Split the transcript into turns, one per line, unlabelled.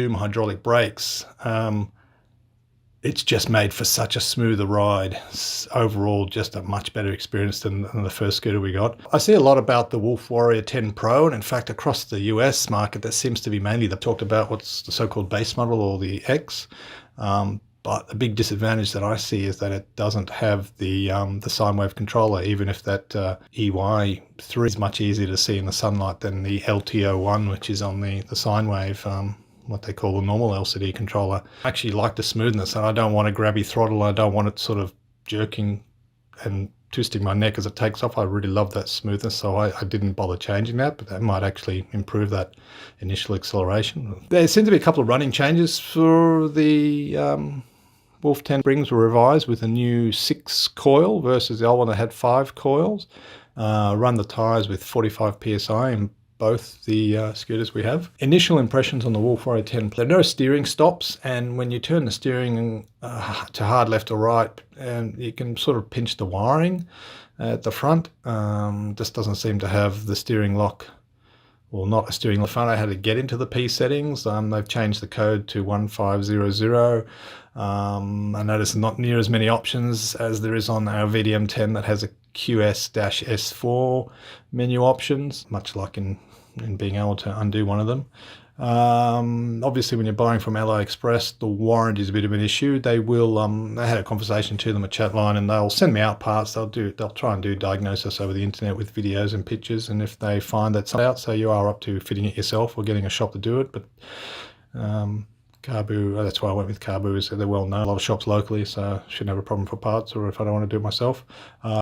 hydraulic brakes. It's just made for such a smoother ride. It's overall, just a much better experience than the first scooter we got. I see a lot about the Wolf Warrior 10 Pro, and in fact across the US market that seems to be mainly talked about what's the so-called base model, or the X. But the big disadvantage that I see is that it doesn't have the sine wave controller, even if that EY3 is much easier to see in the sunlight than the LTO1, which is on the sine wave, what they call the normal LCD controller. I actually like the smoothness, and I don't want a grabby throttle. I don't want it sort of jerking and twisting my neck as it takes off. I really love that smoothness, so I didn't bother changing that, but that might actually improve that initial acceleration. There seem to be a couple of running changes for the Wolf 10 springs were revised with a new 6 coil versus the old one that had 5 coils. Run the tyres with 45 psi in both the scooters we have. Initial impressions on the Wolf Warrior 10. There are no steering stops, and when you turn the steering to hard left or right, you can sort of pinch the wiring at the front. Just doesn't seem to have the steering lock. Well, not a steering lock. I had to get into the P settings. They've changed the code to 1500. I noticed not near as many options as there is on our VDM10 that has a QS-S4 menu options, much like in being able to undo one of them. Obviously, when you're buying from AliExpress, the warranty is a bit of an issue. They will. I had a conversation to them, a chat line, and they'll send me out parts. They'll try and do diagnosis over the internet with videos and pictures. And if they find that's out, so you are up to fitting it yourself or getting a shop to do it. But Carbu, that's why I went with Carbu, is they're well known. A lot of shops locally, so I shouldn't have a problem for parts, or if I don't want to do it myself.